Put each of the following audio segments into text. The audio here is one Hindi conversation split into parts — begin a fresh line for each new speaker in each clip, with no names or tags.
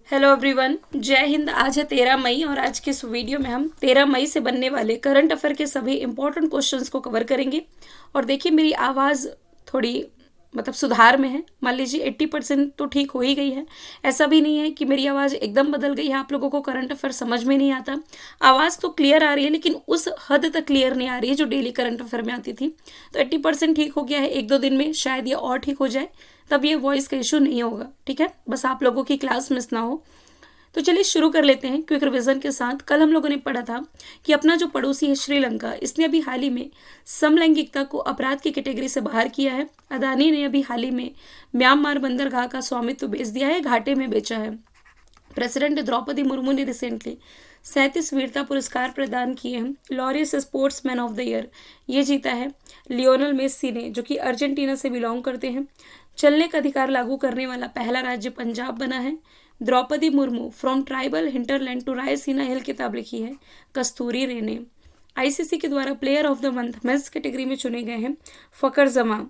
हेलो एवरीवन, जय हिंद। आज है 13 मई और आज के इस वीडियो में हम 13 मई से बनने वाले करंट अफेयर के सभी इंपॉर्टेंट क्वेश्चंस को कवर करेंगे। और देखिए, मेरी आवाज़ थोड़ी सुधार में है। मान लीजिए 80% तो ठीक हो ही गई है। ऐसा भी नहीं है कि मेरी आवाज़ एकदम बदल गई है, आप लोगों को करंट अफेयर समझ में नहीं आता। आवाज़ तो क्लियर आ रही है, लेकिन उस हद तक क्लियर नहीं आ रही है जो डेली करंट अफेयर में आती थी। तो 80% ठीक हो गया है, 1-2 दिन में शायद ये और ठीक हो जाए, तब ये वॉइस का इशू नहीं होगा। ठीक है, बस आप लोगों की क्लास मिस ना हो। तो चलिए शुरू कर लेते हैं क्विक रिवीजन के साथ। कल हम लोगों ने पढ़ा था कि अपना जो पड़ोसी है श्रीलंका, इसने अभी हाल ही में समलैंगिकता को अपराध की कैटेगरी से बाहर किया है। अदानी ने अभी हाल ही में म्यांमार बंदरगाह का स्वामित्व बेच दिया है, घाटे में बेचा है। प्रेसिडेंट द्रौपदी मुर्मू ने रिसेंटली 37 वीरता पुरस्कार प्रदान किए हैं। Laureus sportsman of the year ये जीता है लियोनल मेस्सी ने, जो कि अर्जेंटीना से बिलोंग करते हैं। चलने का अधिकार लागू करने वाला पहला राज्य पंजाब बना है। Draupadi Murmu from tribal hinterland to Raisina hill किताब लिखी है कस्तूरी रे ने। आईसीसी के द्वारा player of the month men's category में चुने गए हैं फकर जमा,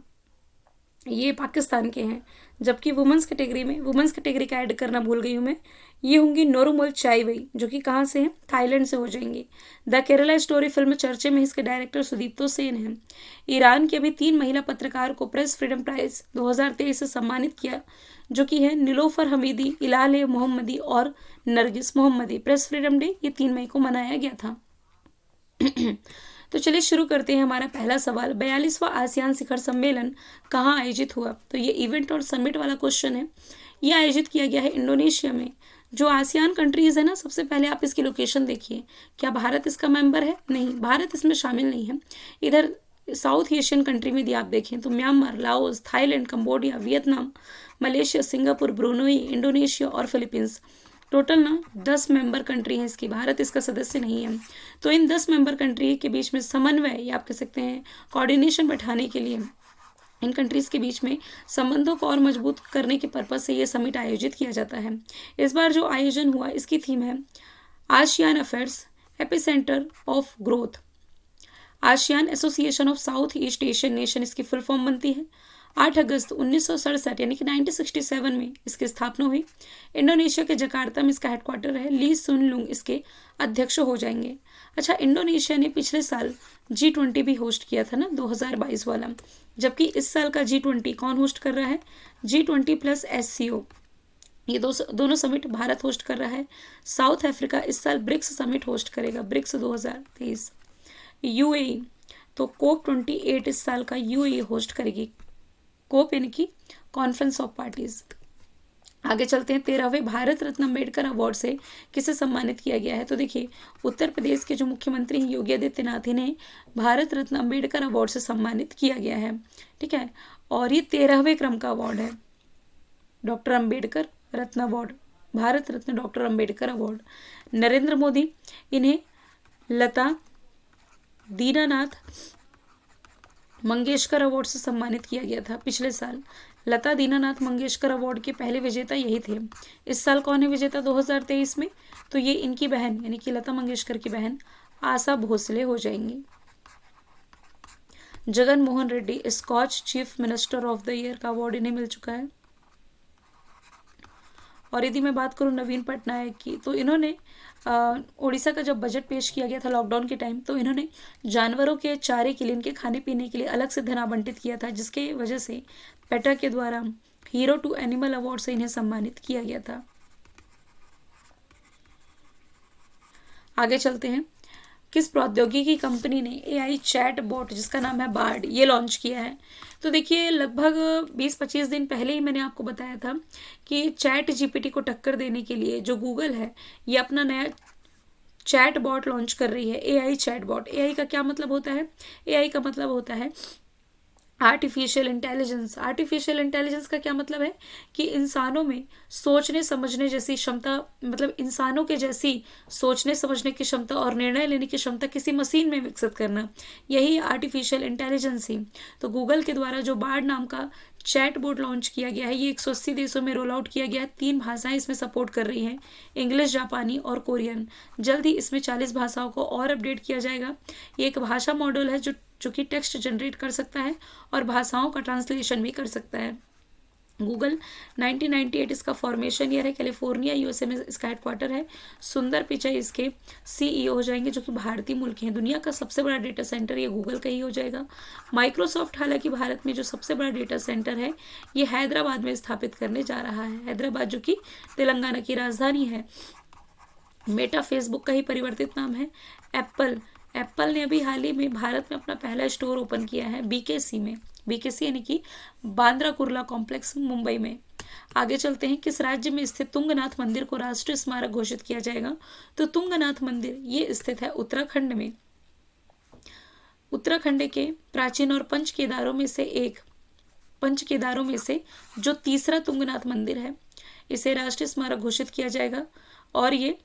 ये पाकिस्तान के हैं। जबकि वुमेंस कैटेगरी का ऐड करना भूल गई हूँ मैं, ये होंगी नोरुमल चाइवई, जो कि कहाँ से हैं, थाईलैंड से हो जाएंगी। द केरला स्टोरी फिल्म चर्चे में, इसके डायरेक्टर सुदीप्तो सेन हैं। ईरान की अभी 3 महिला पत्रकार को प्रेस फ्रीडम प्राइज 2023 से सम्मानित किया, जो कि है नीलोफर हमीदी, इलाल मोहम्मदी और नरगिस मोहम्मदी। प्रेस फ्रीडम डे ये 3 मई को मनाया गया था। तो चलिए शुरू करते हैं। हमारा पहला सवाल, 42वां आसियान शिखर सम्मेलन कहाँ आयोजित हुआ? तो ये इवेंट और समिट वाला क्वेश्चन है। ये आयोजित किया गया है इंडोनेशिया में। जो आसियान कंट्रीज है ना, सबसे पहले आप इसकी लोकेशन देखिए। क्या भारत इसका मेंबर है? नहीं, भारत इसमें शामिल नहीं है। इधर साउथ एशियन कंट्री में यदि आप देखें तो Myanmar, Laos, Thailand, Cambodia, Vietnam, Malaysia, Singapore, Brunei, Indonesia और फिलीपींस। टोटल ना 10 मेंबर कंट्री हैं इसकी, भारत इसका सदस्य नहीं है। तो इन 10 मेंबर कंट्री के बीच में समन्वय या आप कह सकते हैं कोऑर्डिनेशन बैठाने के लिए, इन कंट्रीज़ के बीच में संबंधों को और मजबूत करने के पर्पज़ से ये समिट आयोजित किया जाता है। इस बार जो आयोजन हुआ, इसकी थीम है ASEAN affairs epicentre of growth. ASEAN association of south east Asian nation इसकी फुल फॉर्म बनती है। 8 अगस्त 1967 यानी कि 1967 में इसकी स्थापना हुई। इंडोनेशिया के जकार्ता में इसका हेडक्वार्टर है। ली सुन लुंग इसके अध्यक्ष हो जाएंगे। अच्छा, इंडोनेशिया ने पिछले साल G20 भी होस्ट किया था ना, 2022 वाला। जबकि इस साल का G20 कौन होस्ट कर रहा है? G20 प्लस SCO, ये दोनों समिट भारत होस्ट कर रहा है। साउथ अफ्रीका इस साल ब्रिक्स समिट होस्ट करेगा, ब्रिक्स 2023। यूएई तो कोप 28 इस साल का यूएई होस्ट करेगी। कोप यानी कि कॉन्फ्रेंस ऑफ पार्टीज। आगे चलते हैं। 13वें भारत रत्न अम्बेडकर अवार्ड से किसे सम्मानित किया गया है? तो देखिए, उत्तर प्रदेश के जो मुख्यमंत्री हैं योगी आदित्यनाथ, इन्हें भारत रत्न अम्बेडकर अवार्ड से सम्मानित किया गया है। ठीक है, और ये 13वें क्रम का अवार्ड है, डॉक्टर अम्बेडकर रत्न award, Bharat Ratna doctor Ambedkar award. Narendra Modi, इन्हें लता दीनानाथ मंगेशकर अवार्ड से सम्मानित किया गया था पिछले साल। लता दीनानाथ मंगेशकर अवार्ड के पहले विजेता यही थे। इस साल कौन है विजेता 2023 में? तो ये इनकी बहन यानी कि लता मंगेशकर की बहन आशा भोसले हो जाएंगी। Jagan Mohan Reddy Skoch chief minister of the year का अवार्ड इन्हें मिल चुका है। और यदि मैं बात करूं नवीन पटनायक की, तो इन्होंने उड़ीसा का जब बजट पेश किया गया था लॉकडाउन के टाइम, तो इन्होंने जानवरों के चारे के लिए, इनके खाने पीने के लिए अलग से धन आवंटित किया था, जिसके वजह से पेटा के द्वारा हीरो टू एनिमल अवार्ड से इन्हें सम्मानित किया गया था। आगे चलते हैं। किस प्रौद्योगिकी कंपनी ने AI चैट बॉट जिसका नाम है बार्ड ये लॉन्च किया है? तो देखिए, लगभग 20-25 दिन पहले ही मैंने आपको बताया था कि चैट GPT को टक्कर देने के लिए जो गूगल है, ये अपना नया चैट बॉट लॉन्च कर रही है, AI चैट बॉट। AI का क्या मतलब होता है? AI का मतलब होता है आर्टिफिशियल इंटेलिजेंस। आर्टिफिशियल इंटेलिजेंस का क्या मतलब है? कि इंसानों में सोचने समझने जैसी क्षमता, मतलब इंसानों के जैसी सोचने समझने की क्षमता और निर्णय लेने की क्षमता किसी मशीन में विकसित करना, यही आर्टिफिशियल इंटेलिजेंस ही। तो गूगल के द्वारा जो बार्ड नाम का चैट बोर्ड लॉन्च किया गया है, ये 180 देशों में रोल आउट किया गया है। 3 भाषाएं इसमें सपोर्ट कर रही हैं, इंग्लिश, जापानी और कोरियन। जल्द ही इसमें 40 भाषाओं को और अपडेट किया जाएगा। ये एक भाषा मॉडल है जो कि टेक्स्ट जनरेट कर सकता है और भाषाओं का ट्रांसलेशन भी कर सकता है। गूगल 1998 इसका फॉर्मेशन ईयर है, कैलिफोर्निया यूएसए में इसका हेडक्वार्टर है। सुंदर पिचाई इसके सीईओ हो जाएंगे जो कि भारतीय मूल के हैं। दुनिया का सबसे बड़ा डेटा सेंटर ये गूगल का ही हो जाएगा। माइक्रोसॉफ्ट हालांकि भारत में जो सबसे बड़ा डेटा सेंटर है ये हैदराबाद में स्थापित करने जा रहा है, हैदराबाद जो कि तेलंगाना की राजधानी है। मेटा फेसबुक का ही परिवर्तित नाम है। एप्पल एप्पल ने अभी हाल ही में भारत में अपना पहला स्टोर ओपन किया है बीकेसी में, बीकेसी यानी कि बांद्रा कुर्ला कॉम्प्लेक्स मुंबई में। आगे चलते हैं, किस राज्य में स्थित तुंगनाथ मंदिर को राष्ट्रीय स्मारक घोषित किया जाएगा? तो तुंगनाथ मंदिर ये स्थित है उत्तराखंड में। उत्तराखंड के प्राचीन और पंच केदारों में से जो तीसरा तुंगनाथ मंदिर है इसे राष्ट्रीय स्मारक घोषित किया जाएगा। और ये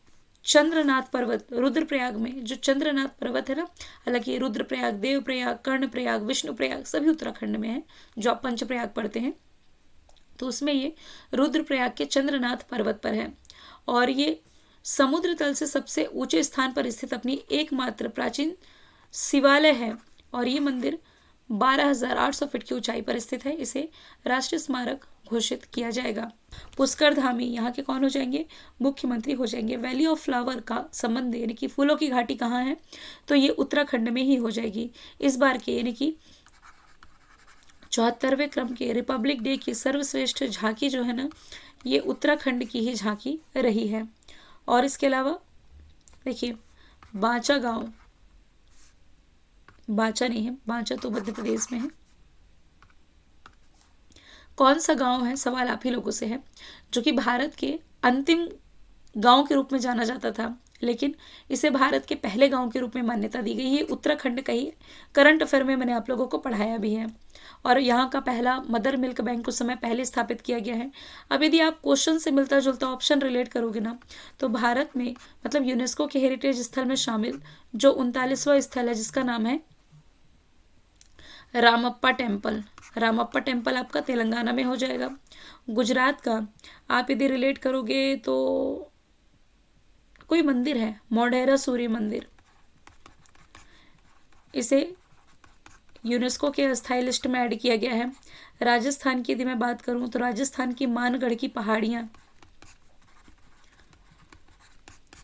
चंद्रनाथ पर्वत रुद्रप्रयाग में, जो चंद्रनाथ पर्वत है ना, हालांकि रुद्रप्रयाग, देवप्रयाग, कर्णप्रयाग, विष्णुप्रयाग सभी उत्तराखंड में है। जो आप पंचप्रयाग पढ़ते हैं तो उसमें ये रुद्रप्रयाग के चंद्रनाथ पर्वत पर है। और ये समुद्र तल से सबसे ऊंचे स्थान पर स्थित अपनी एकमात्र प्राचीन शिवालय है। और ये मंदिर 12,800 फीट की ऊंचाई पर स्थित है। इसे राष्ट्रीय स्मारक घोषित किया जाएगा। पुष्कर धामी यहाँ के कौन हो जाएंगे? मुख्यमंत्री हो जाएंगे। वैली ऑफ फ्लावर का संबंध यानी कि फूलों की घाटी कहाँ है? तो ये उत्तराखंड में ही हो जाएगी। इस बार के यानी कि 74वें क्रम के रिपब्लिक डे की सर्वश्रेष्ठ झांकी जो है ना, ये उत्तराखंड की ही झांकी रही है। और इसके अलावा देखिए बांचा गांव, बांचा नहीं है, बांचा तो मध्य प्रदेश में है। कौन सा गांव है, सवाल आप ही लोगों से है, जो कि भारत के अंतिम गांव के रूप में जाना जाता था लेकिन इसे भारत के पहले गांव के रूप में मान्यता दी गई। ये उत्तराखंड का ही करंट अफेयर में मैंने आप लोगों को पढ़ाया भी है। और यहाँ का पहला मदर मिल्क बैंक कुछ समय पहले स्थापित किया गया है। अब यदि आप क्वेश्चन से मिलता जुलता ऑप्शन रिलेट करोगे ना, तो भारत में मतलब यूनेस्को के हेरिटेज स्थल में शामिल जो 39वां स्थल है जिसका नाम है रामप्पा टेम्पल। रामप्पा टेम्पल आपका तेलंगाना में हो जाएगा। गुजरात का आप यदि रिलेट करोगे तो कोई मंदिर है मोढेरा सूर्य मंदिर, इसे यूनेस्को के अस्थायी लिस्ट में ऐड किया गया है। राजस्थान की यदि मैं बात करूं तो राजस्थान की मानगढ़ की पहाड़ियां,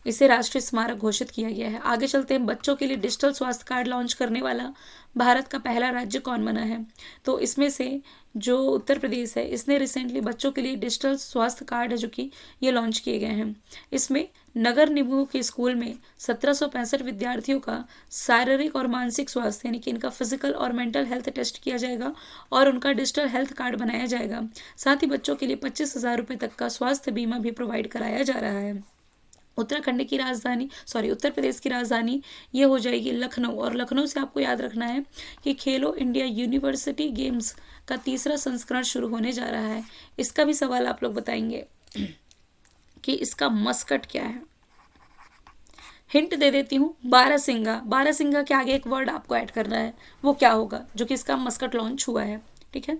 इसे राष्ट्रीय स्मारक घोषित किया गया है। आगे चलते हैं, बच्चों के लिए डिजिटल स्वास्थ्य कार्ड लॉन्च करने वाला भारत का पहला राज्य कौन बना है? तो इसमें से जो उत्तर प्रदेश है इसने रिसेंटली बच्चों के लिए डिजिटल स्वास्थ्य कार्ड है जो कि ये लॉन्च किए गए हैं। इसमें नगर निगमों के स्कूल में 1765 विद्यार्थियों का शारीरिक और मानसिक स्वास्थ्य यानी कि इनका फिजिकल और मेंटल हेल्थ टेस्ट किया जाएगा और उनका डिजिटल हेल्थ कार्ड बनाया जाएगा। साथ ही बच्चों के लिए 25,000 रुपये तक का स्वास्थ्य बीमा भी प्रोवाइड कराया जा रहा है। उत्तर प्रदेश की राजधानी ये हो जाएगी लखनऊ। और लखनऊ से आपको याद रखना है कि खेलो इंडिया यूनिवर्सिटी गेम्स का तीसरा संस्करण शुरू होने जा रहा है। इसका भी सवाल आप लोग बताएंगे कि इसका मस्कट क्या है। हिंट दे देती हूँ, बारहसिंगा। बारहसिंगा के आगे एक वर्ड आपको ऐड करना है, वो क्या होगा जो कि इसका मस्कट लॉन्च हुआ है। ठीक है,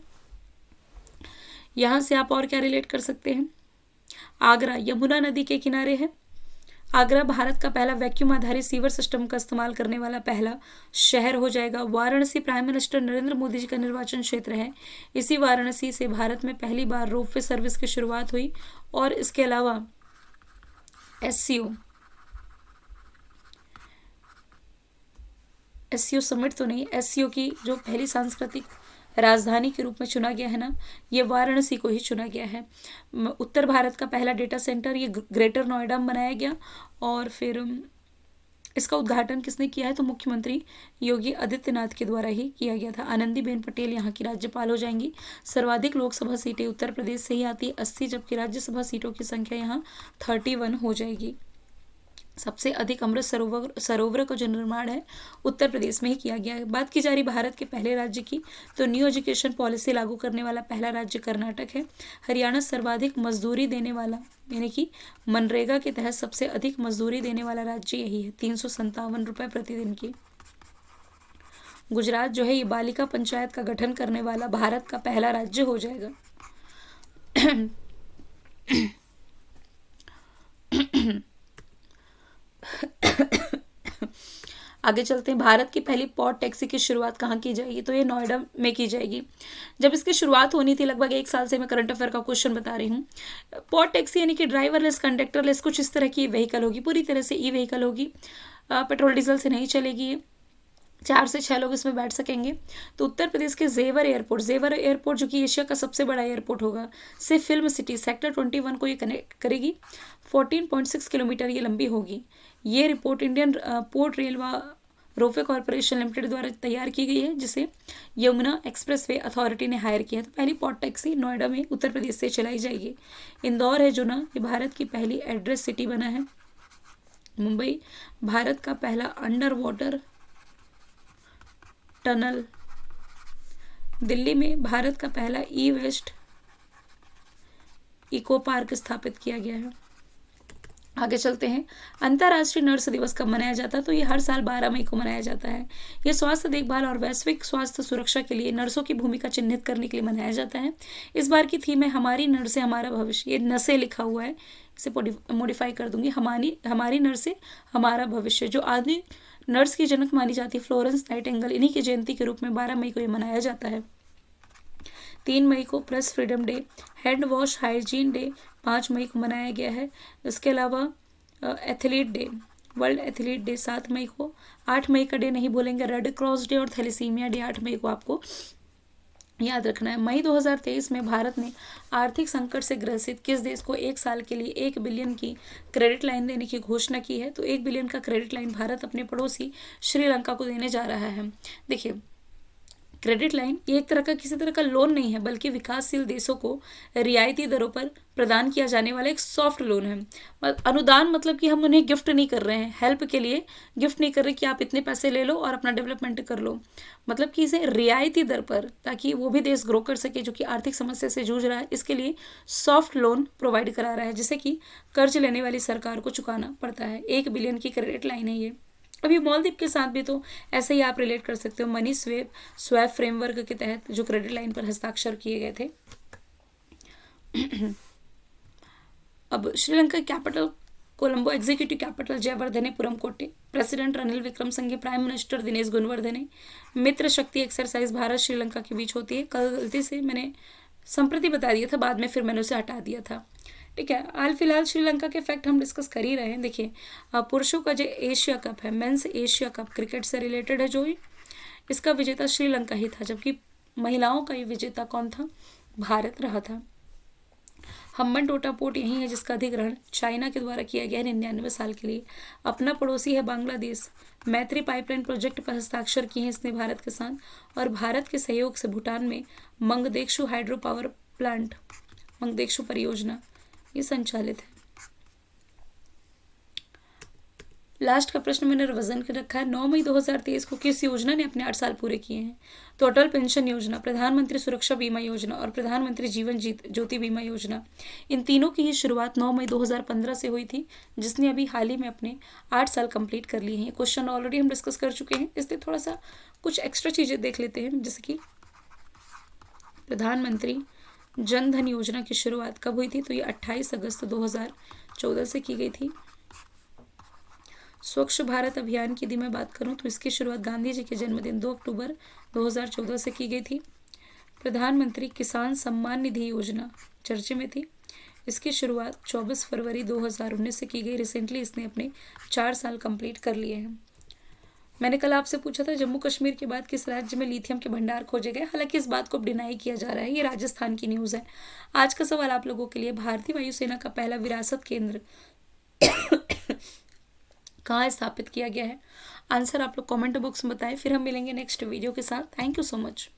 यहाँ से आप और क्या रिलेट कर सकते हैं? आगरा यमुना नदी के किनारे है। आगरा भारत का पहला वैक्यूम आधारित सीवर सिस्टम का इस्तेमाल करने वाला पहला शहर हो जाएगा। वाराणसी प्राइम मिनिस्टर नरेंद्र मोदी जी का निर्वाचन क्षेत्र है। इसी वाराणसी से भारत में पहली बार रोपवे सर्विस की शुरुआत हुई। और इसके अलावा एससीओ समिट तो नहीं, एससीओ की जो पहली सांस्कृतिक राजधानी के रूप में चुना गया है ना, ये वाराणसी को ही चुना गया है। उत्तर भारत का पहला डेटा सेंटर ये ग्रेटर नोएडा में बनाया गया। और फिर इसका उद्घाटन किसने किया है? तो मुख्यमंत्री योगी आदित्यनाथ के द्वारा ही किया गया था। आनंदीबेन पटेल यहाँ की राज्यपाल हो जाएंगी। सर्वाधिक लोकसभा सीटें उत्तर प्रदेश से ही आती है 80, जबकि राज्यसभा सीटों की संख्या यहाँ 31 हो जाएगी। सबसे अधिक अमृत सरोवर का जो निर्माण है उत्तर प्रदेश में ही किया गया है। बात की जा रही भारत के पहले राज्य की, तो न्यू एजुकेशन पॉलिसी लागू करने वाला पहला राज्य कर्नाटक है। हरियाणा सर्वाधिक मजदूरी देने वाला यानी कि मनरेगा के तहत सबसे अधिक मजदूरी देने वाला राज्य यही है, 357 रुपये प्रतिदिन की। गुजरात जो है ये बालिका पंचायत का गठन करने वाला भारत का पहला राज्य हो जाएगा। आगे चलते हैं, भारत की पहली पॉड टैक्सी की शुरुआत कहाँ की जाएगी, तो ये नोएडा में की जाएगी। जब इसकी शुरुआत होनी थी, लगभग 1 साल से मैं करंट अफेयर का क्वेश्चन बता रही हूँ। पॉड टैक्सी यानी कि ड्राइवरलेस कंडक्टरलेस कुछ इस तरह की व्हीकल होगी, पूरी तरह से ई व्हीकल होगी, पेट्रोल डीजल से नहीं चलेगी। 4 से 6 लोग इसमें बैठ सकेंगे। तो उत्तर प्रदेश के जेवर एयरपोर्ट जो कि एशिया का सबसे बड़ा एयरपोर्ट होगा, से फिल्म सिटी सेक्टर 21 को ये कनेक्ट करेगी। 14.6 किलोमीटर ये लंबी होगी। ये रिपोर्ट इंडियन पोर्ट रेल व रोपवे कॉरपोरेशन लिमिटेड द्वारा तैयार की गई है, जिसे यमुना एक्सप्रेसवे अथॉरिटी ने हायर किया है। तो पहली पॉड टैक्सी नोएडा में उत्तर प्रदेश से चलाई जाएगी। इंदौर है जो ना, ये भारत की पहली एड्रेस सिटी बना है। मुंबई भारत का पहला अंडर वाटर टनल। दिल्ली में भारत का पहला ई वेस्ट इको पार्क स्थापित किया गया है। आगे चलते हैं, अंतर्राष्ट्रीय नर्स दिवस कब मनाया जाता है, तो ये हर साल 12 मई को मनाया जाता है। ये स्वास्थ्य देखभाल और वैश्विक स्वास्थ्य सुरक्षा के लिए नर्सों की भूमिका चिन्हित करने के लिए मनाया जाता है। इस बार की थीम है हमारी नर्सें हमारा भविष्य। ये नसें लिखा हुआ है, इसे मॉडिफाई कर दूंगी, हमारी नर्सें हमारा भविष्य। जो आदि नर्स की जनक मानी जाती फ्लोरेंस नाइटिंगेल, इन्हीं की जयंती के रूप में 12 मई को ये मनाया जाता है। 3 मई को press freedom day, hand wash hygiene day 5 मई को मनाया गया है। इसके अलावा athlete day, world athlete day 7 मई को। 8 मई का डे नहीं बोलेंगे, रेड क्रॉस डे और थैलेसीमिया डे 8 मई को आपको याद रखना है। मई 2023 में भारत ने आर्थिक संकट से ग्रसित किस देश को 1 साल के लिए 1 बिलियन की क्रेडिट लाइन देने की घोषणा की है, तो 1 बिलियन का क्रेडिट लाइन भारत अपने पड़ोसी श्रीलंका को देने जा रहा है। देखिए, क्रेडिट लाइन ये एक तरह का किसी तरह का लोन नहीं है, बल्कि विकासशील देशों को रियायती दरों पर प्रदान किया जाने वाला एक सॉफ्ट लोन है। अनुदान मतलब कि हम उन्हें गिफ्ट नहीं कर रहे हैं, हेल्प के लिए गिफ्ट नहीं कर रहे कि आप इतने पैसे ले लो और अपना डेवलपमेंट कर लो, मतलब कि इसे रियायती दर पर, ताकि वो भी देश ग्रो कर सके जो कि आर्थिक समस्या से जूझ रहा है, इसके लिए सॉफ्ट लोन प्रोवाइड करा रहा है, जिसे कि कर्ज लेने वाली सरकार को चुकाना पड़ता है। 1 बिलियन की क्रेडिट लाइन है ये। अभी मालदीव के साथ भी तो ऐसे ही आप रिलेट कर सकते हो, मनी स्वैप फ्रेमवर्क के तहत जो क्रेडिट लाइन पर हस्ताक्षर किए गए थे। अब Sri Lanka capital Colombo, executive capital Jayewardenepura Kotte, president Ranil Wickremesinghe, prime minister Dinesh Gunawardena. Mitra Shakti exercise Bharat Sri Lanka के बीच होती है। कल गलती से मैंने संप्रति बता दिया था, बाद में फिर मैंने उसे हटा दिया था। ठीक है, हाल फिलहाल श्रीलंका के फैक्ट हम डिस्कस कर ही रहे हैं। देखिए, पुरुषों का जो एशिया कप है, मेंस एशिया कप क्रिकेट से रिलेटेड है, जो इसका विजेता श्रीलंका ही था, जबकि महिलाओं का ये विजेता कौन था, भारत रहा था। हम्बन टोटा पोर्ट यही है जिसका अधिग्रहण चाइना के द्वारा किया गया है 99 साल के लिए। अपना पड़ोसी है बांग्लादेश। मैत्री पाइपलाइन प्रोजेक्ट पर हस्ताक्षर किए हैं इसने भारत के साथ, और भारत के सहयोग से भूटान में मंगदेक्षु हाइड्रो पावर प्लांट, मंगदेक्षु परियोजना ये संचालित है। लास्ट का प्रश्न मैंने रिवीजन कर रखा है। 9 मई 2023 को किस योजना ने अपने 8 साल पूरे किए हैं, तो अटल पेंशन योजना, प्रधानमंत्री सुरक्षा बीमा योजना और प्रधानमंत्री जीवन ज्योति बीमा योजना। इन तीनों की ही शुरुआत 9 मई 2015 से हुई थी, जिसने अभी हाल ही में अपने 8 साल कंप्लीट कर लिए हैं। क्वेश्चन ऑलरेडी हम डिस्कस कर चुके हैं, इसलिए थोड़ा सा कुछ एक्स्ट्रा चीज़ें देख लेते हैं। जैसे कि प्रधानमंत्री जन धन योजना की शुरुआत कब हुई थी, तो ये 28 अगस्त 2014 से की गई थी। स्वच्छ भारत अभियान की यदि मैं बात करूं, तो इसकी शुरुआत गांधी जी के जन्मदिन 2 अक्टूबर 2014 से की गई थी। प्रधानमंत्री किसान सम्मान निधि योजना चर्चे में थी। इसकी शुरुआत 24 फरवरी 2019 से की गई। रिसेंटली इसने अपने 4 साल कंप्लीट कर लिए हैं। मैंने कल आपसे पूछा था जम्मू कश्मीर के बाद किस राज्य में लिथियम के भंडार खोजे गए, हालांकि इस बात को अब डिनाई किया जा रहा है। ये राजस्थान की न्यूज़ है। आज का सवाल आप लोगों के लिए, भारतीय वायुसेना का पहला विरासत केंद्र कहाँ स्थापित किया गया है? आंसर आप लोग कमेंट बॉक्स में बताएं। फिर हम मिलेंगे नेक्स्ट वीडियो के साथ। Thank you so much.